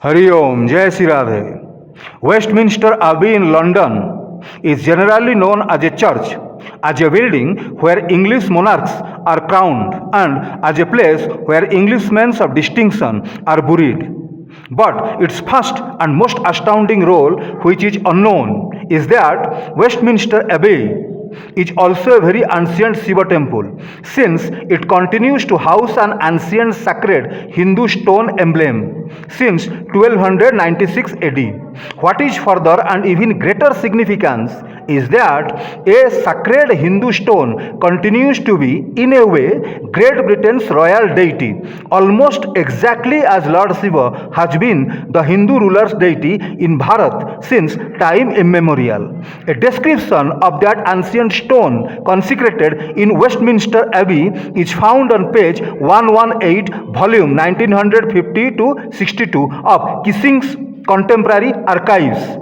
Hari Om, Jai Sri Radhe. Westminster Abbey in London is generally known as a church, as a building where English monarchs are crowned, and as a place where Englishmen of distinction are buried. But its first and most astounding role, which is unknown, is that Westminster Abbey is also a very ancient Shiva temple, since it continues to house an ancient sacred Hindu stone emblem since 1296 AD. What is further and even greater significance is that a sacred Hindu stone continues to be, in a way, Great Britain's royal deity, almost exactly as Lord Shiva has been the Hindu ruler's deity in Bharat since time immemorial. A description of that ancient stone consecrated in Westminster Abbey is found on page 118, volume 1950 to 62 of Kissing's Contemporary Archives.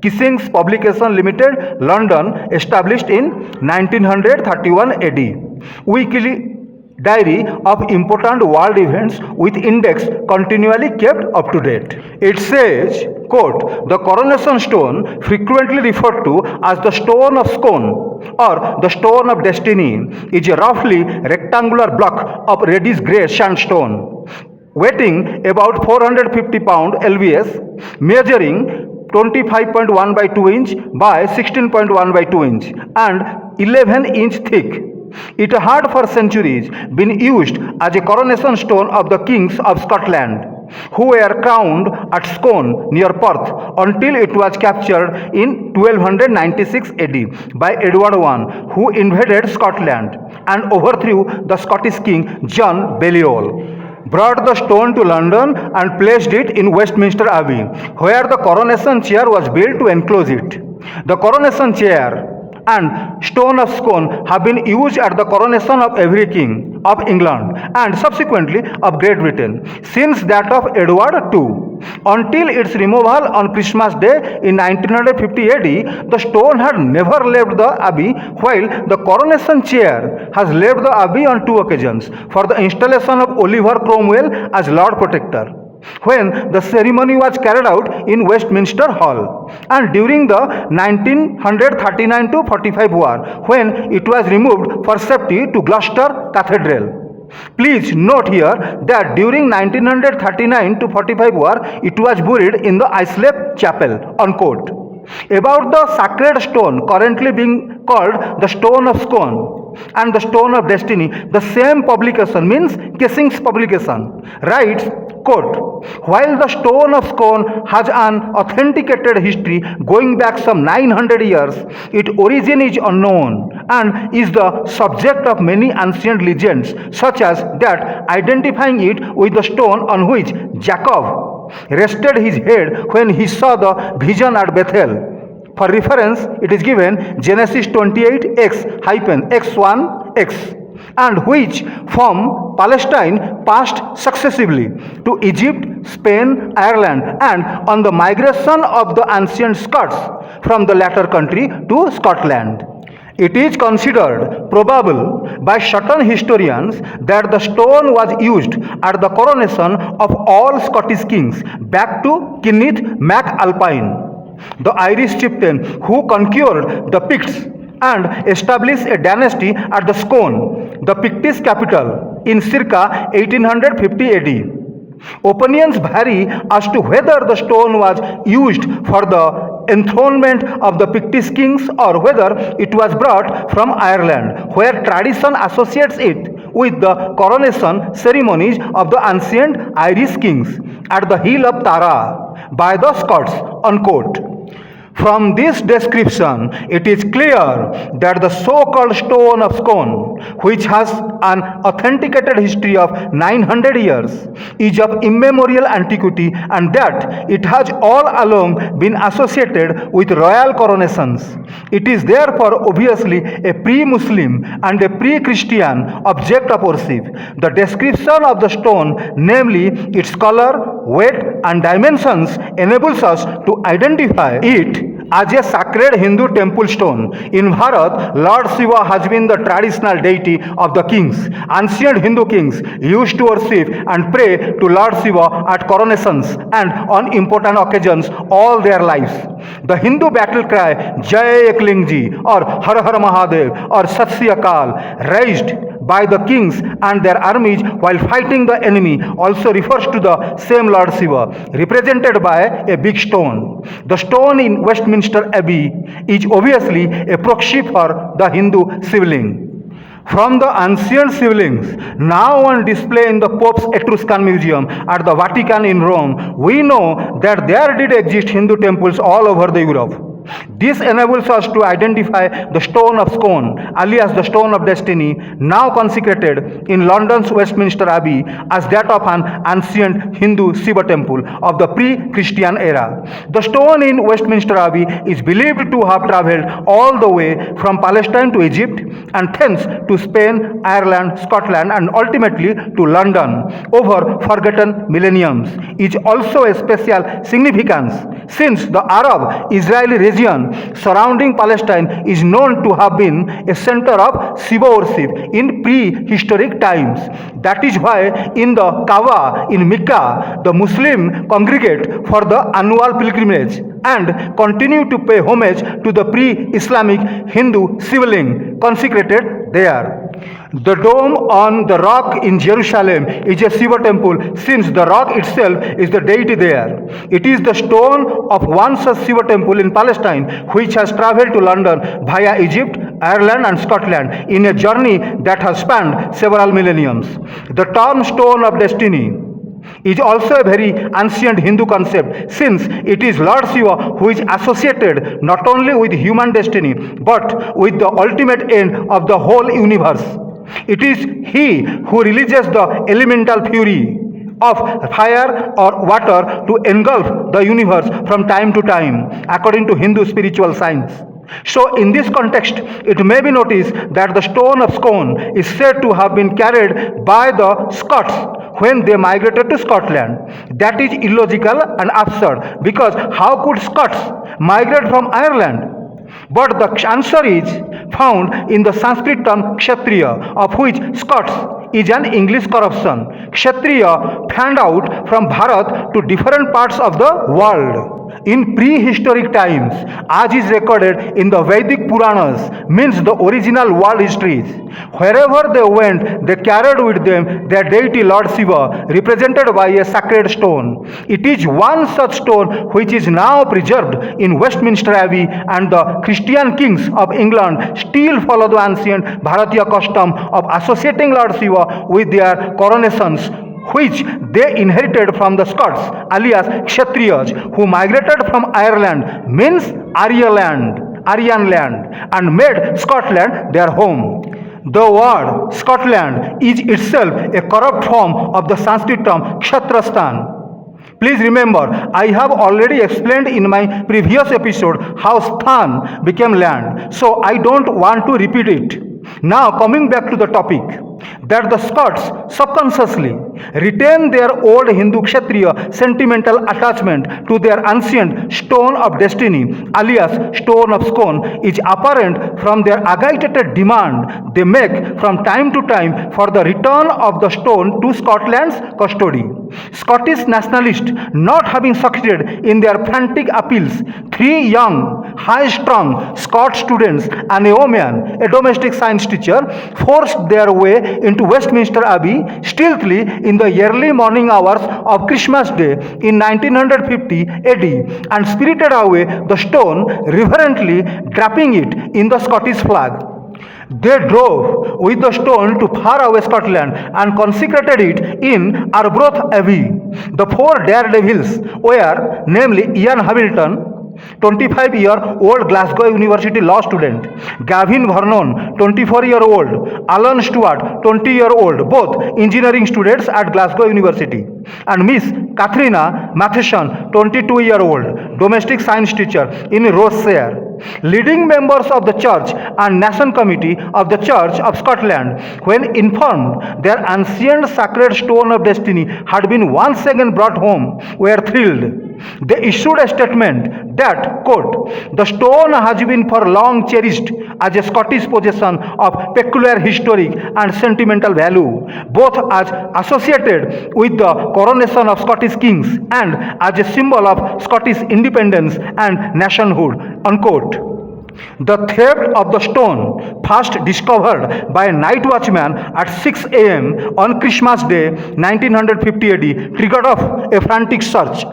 Kissing's Publication Limited, London, established in 1931 AD. Weekly diary of important world events with index continually kept up to date. It says, quote, "The coronation stone, frequently referred to as the stone of scone or the stone of destiny, is a roughly rectangular block of reddish grey sandstone, weighing about 450 pound lbs, measuring 25.1 by 2 inch by 16.1 by 2 inch and 11 inch thick. It had for centuries been used as a coronation stone of the kings of Scotland, who were crowned at Scone near Perth until it was captured in 1296 AD by Edward I, who invaded Scotland and overthrew the Scottish king John Balliol, brought the stone to London and placed it in Westminster Abbey, where the coronation chair was built to enclose it. The coronation chair and stone of scone have been used at the coronation of every king of England and subsequently of Great Britain since that of Edward II. Until its removal on Christmas Day in 1950 AD, the stone had never left the abbey, while the coronation chair has left the abbey on 2 occasions for the installation of Oliver Cromwell as Lord Protector, when the ceremony was carried out in Westminster Hall, and during the 1939-45 war, when it was removed for safety to Gloucester Cathedral. Please note here that during 1939-45 war, it was buried in the Islip Chapel, unquote. About the sacred stone currently being called the Stone of Scone and the Stone of Destiny, the same publication, means Kissing's publication, writes, quote, "While the Stone of Scone has an authenticated history going back some 900 years, its origin is unknown and is the subject of many ancient legends, such as that identifying it with the stone on which Jacob rested his head when he saw the vision at Bethel." For reference, it is given Genesis 28x-x1x, and which from Palestine passed successively to Egypt, Spain, Ireland, and on the migration of the ancient Scots from the latter country to Scotland. It is considered probable by certain historians that the stone was used at the coronation of all Scottish kings back to Kenneth MacAlpine, the Irish chieftain who conquered the Picts and established a dynasty at the Scone, the Pictish capital, in circa 1850 AD. Opinions vary as to whether the stone was used for the enthronement of the Pictish kings or whether it was brought from Ireland, where tradition associates it with the coronation ceremonies of the ancient Irish kings at the hill of Tara by the Scots, unquote. From this description, it is clear that the so-called Stone of Scone, which has an authenticated history of 900 years, is of immemorial antiquity, and that it has all along been associated with royal coronations. It is therefore obviously a pre-Muslim and a pre-Christian object of worship. The description of the stone, namely its color, weight, and dimensions, enables us to identify it as a sacred Hindu temple stone. In Bharat, Lord Shiva has been the traditional deity of the kings. Ancient Hindu kings used to worship and pray to Lord Shiva at coronations and on important occasions all their lives. The Hindu battle cry Jai Eklingji or Har Har Mahadev or Sat Sri Akal, raised by the kings and their armies while fighting the enemy, also refers to the same Lord Shiva, represented by a big stone. The stone in Westminster Abbey is obviously a proxy for the Hindu Shivling. From the ancient Shivlings, now on display in the Pope's Etruscan Museum at the Vatican in Rome, we know that there did exist Hindu temples all over the Europe. This enables us to identify the stone of Scone, alias the stone of destiny, now consecrated in London's Westminster Abbey as that of an ancient Hindu Shiva temple of the pre-Christian era. The stone in Westminster Abbey is believed to have travelled all the way from Palestine to Egypt and thence to Spain, Ireland, Scotland and ultimately to London over forgotten millenniums. It is also a special significance since the Arab-Israeli region surrounding Palestine is known to have been a center of Shiva worship in prehistoric times. That is why in the Kaaba in Mecca, the Muslims congregate for the annual pilgrimage and continue to pay homage to the pre-Islamic Hindu Shivling consecrated there. The dome on the rock in Jerusalem is a Shiva temple since the rock itself is the deity there. It is the stone of one such Shiva temple in Palestine which has travelled to London via Egypt, Ireland and Scotland in a journey that has spanned several millenniums. The term stone of destiny is also a very ancient Hindu concept since it is Lord Shiva who is associated not only with human destiny but with the ultimate end of the whole universe. It is he who releases the elemental fury of fire or water to engulf the universe from time to time according to Hindu spiritual science. So in this context, it may be noticed that the stone of Scone is said to have been carried by the Scots when they migrated to Scotland. That is illogical and absurd because how could Scots migrate from Ireland? But the answer is found in the Sanskrit term Kshatriya, of which Scots is an English corruption. Kshatriya fanned out from Bharat to different parts of the world. In prehistoric times, as is recorded in the Vedic Puranas, means the original world histories. Wherever they went, they carried with them their deity Lord Shiva, represented by a sacred stone. It is one such stone which is now preserved in Westminster Abbey, and the Christian kings of England still follow the ancient Bharatiya custom of associating Lord Shiva with their coronations, which they inherited from the Scots, alias Kshatriyas, who migrated from Ireland, means Aryan land, and made Scotland their home. The word Scotland is itself a corrupt form of the Sanskrit term Kshatrastan. Please remember, I have already explained in my previous episode how Sthan became land, so I don't want to repeat it. Now coming back to the topic, that the Scots subconsciously retain their old Hindu Kshatriya sentimental attachment to their ancient stone of destiny, alias stone of Scone, is apparent from their agitated demand they make from time to time for the return of the stone to Scotland's custody. Scottish nationalists not having succeeded in their frantic appeals, 3 young, high-strung Scots students and a woman, a domestic science teacher, forced their way into Westminster Abbey stealthily in the early morning hours of Christmas Day in 1950 AD and spirited away the stone, reverently draping it in the Scottish flag. They drove with the stone to faraway Scotland and consecrated it in Arbroath Abbey. The 4 daredevils were, namely, Ian Hamilton, 25-year-old Glasgow University law student, Gavin Vernon, 24-year-old, Alan Stewart, 20-year-old, both engineering students at Glasgow University, and Miss Katharina Matheson, 22-year-old, domestic science teacher in Rossare. Leading members of the Church and Nation Committee of the Church of Scotland, when informed their ancient sacred stone of destiny had been once again brought home, were thrilled. They issued a statement that, quote, "The stone has been for long cherished as a Scottish possession of peculiar historic and sentimental value, both as associated with the coronation of Scottish kings and as a symbol of Scottish independence and nationhood," unquote. The theft of the stone, first discovered by a night watchman at 6 a.m. on Christmas Day 1950 AD, triggered off a frantic search.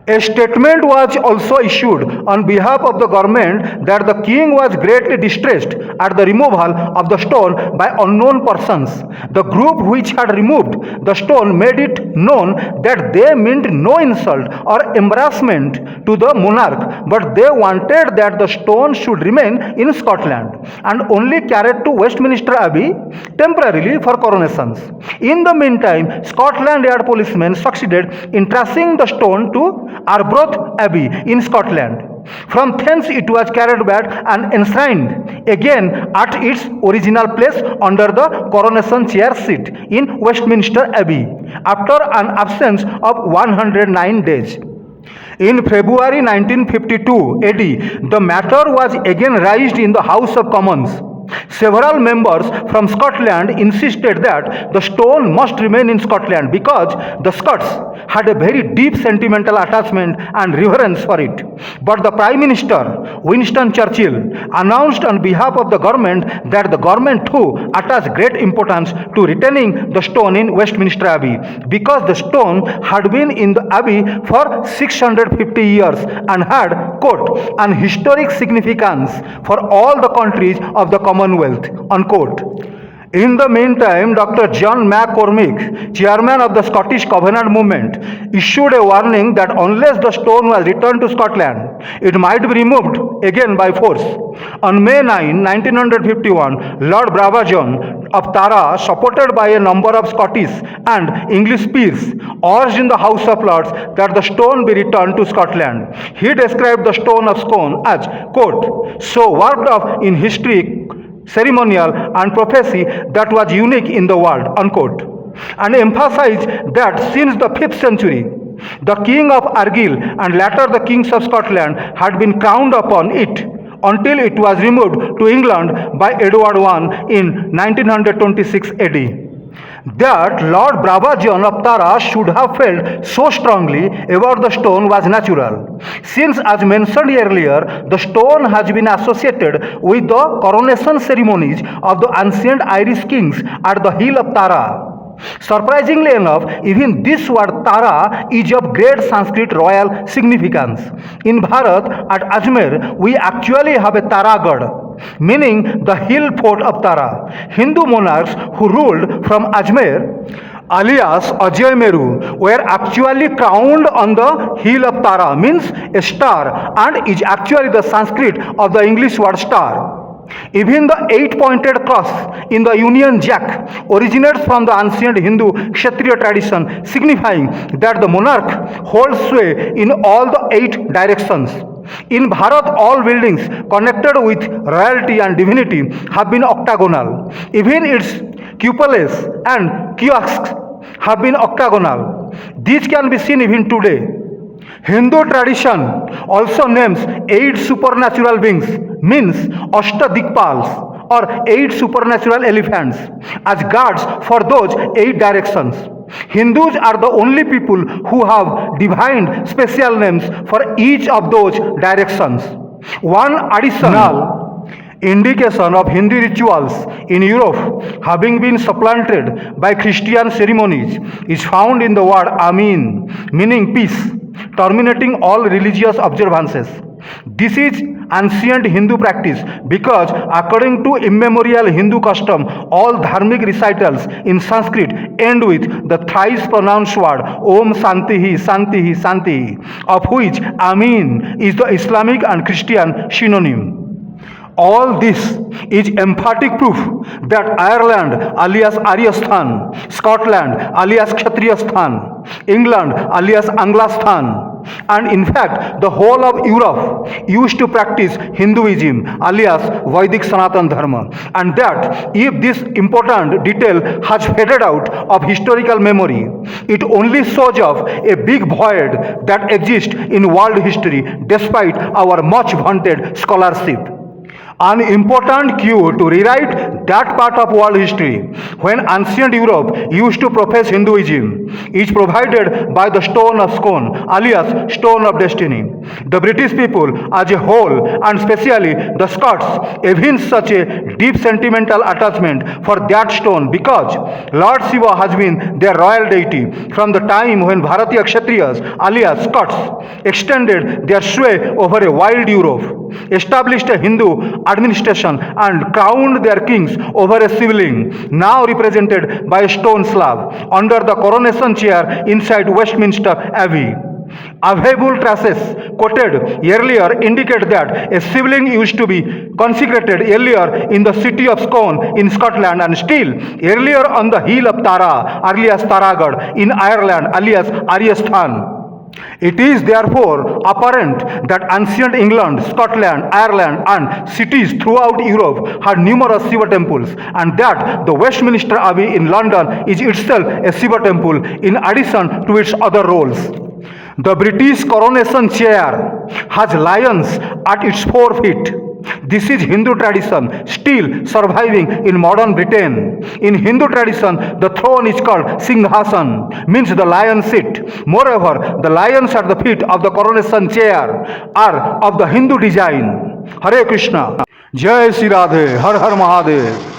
A statement was also issued on behalf of the government that the king was greatly distressed at the removal of the stone by unknown persons. The group which had removed the stone made it known that they meant no insult or embarrassment to the monarch, but they wanted that the stone should remain in Scotland and only carried to Westminster Abbey temporarily for coronations. In the meantime, Scotland Yard policemen succeeded in tracing the stone to Arbroath Abbey in Scotland. From thence it was carried back and enshrined again at its original place under the coronation chair seat in Westminster Abbey after an absence of 109 days. In February 1952 AD, the matter was again raised in the House of Commons. Several members from Scotland insisted that the stone must remain in Scotland because the Scots had a very deep sentimental attachment and reverence for it. But the Prime Minister, Winston Churchill, announced on behalf of the government that the government too attached great importance to retaining the stone in Westminster Abbey because the stone had been in the Abbey for 650 years and had, quote, "an historic significance for all the countries of the Commonwealth," unquote. In the meantime, Dr. John McCormick, chairman of the Scottish Covenant movement, issued a warning that unless the stone was returned to Scotland, it might be removed again by force. On May 9, 1951, Lord Brabazon of Tara, supported by a number of Scottish and English peers, urged in the House of Lords that the stone be returned to Scotland. He described the stone of Scone as, quote, "so worked up in history, ceremonial and prophecy that was unique in the world," unquote, and emphasized that since the 5th century, the King of Argyll and later the Kings of Scotland had been crowned upon it until it was removed to England by Edward I in 1926 AD. That Lord Brabazon of Tara should have felt so strongly about the stone was natural, since, as mentioned earlier, the stone has been associated with the coronation ceremonies of the ancient Irish kings at the hill of Tara. Surprisingly enough, even this word Tara is of great Sanskrit royal significance. In Bharat, at Ajmer, we actually have a Taragad, meaning the hill fort of Tara. Hindu monarchs who ruled from Ajmer, alias Ajay Meru, were actually crowned on the hill of Tara, means a star, and is actually the Sanskrit of the English word star. Even the 8-pointed cross in the Union Jack originates from the ancient Hindu Kshatriya tradition, signifying that the monarch holds sway in all the 8 directions. In Bharat, all buildings connected with royalty and divinity have been octagonal. Even its cupolas and kiosks have been octagonal. These can be seen even today. Hindu tradition also names 8 supernatural beings, means Ashtadikpals, or 8 supernatural elephants, as guards for those 8 directions. Hindus are the only people who have divined special names for each of those directions. One additional indication of Hindu rituals in Europe having been supplanted by Christian ceremonies is found in the word Amin, meaning peace, terminating all religious observances. This is ancient Hindu practice because, according to immemorial Hindu custom, all dharmic recitals in Sanskrit end with the thrice pronounced word Om Santihi, Santihi, Santihi, of which Amin is the Islamic and Christian synonym. All this is emphatic proof that Ireland alias Aryastan, Scotland alias Kshatriyastan, England alias Anglastan, and in fact the whole of Europe used to practice Hinduism alias Vedic Sanatan Dharma, and that if this important detail has faded out of historical memory, it only shows of a big void that exists in world history despite our much vaunted scholarship. An important cue to rewrite that part of world history when ancient Europe used to profess Hinduism is provided by the stone of Scone, alias stone of destiny. The British people as a whole, and especially the Scots, evince such a deep sentimental attachment for that stone because Lord Shiva has been their royal deity from the time when Bharatiya Kshatriyas, alias Scots, extended their sway over a wild Europe, established a Hindu administration, and crowned their kings over a shivling, now represented by a stone slab, under the coronation chair inside Westminster Abbey. Available traces quoted earlier indicate that a shivling used to be consecrated earlier in the city of Scone in Scotland, and still earlier on the hill of Tara, alias Taragad, in Ireland, alias Aryastan. It is therefore apparent that ancient England, Scotland, Ireland, and cities throughout Europe had numerous Shiva temples, and that the Westminster Abbey in London is itself a Shiva temple in addition to its other roles. The British coronation chair has lions at its 4 feet. This is Hindu tradition still surviving in modern Britain. In Hindu tradition, the throne is called Singhasan, means the lion seat. Moreover, the lions at the feet of the coronation chair are of the Hindu design. Hare Krishna. Jai Shri Radhe. Har Har Mahadev.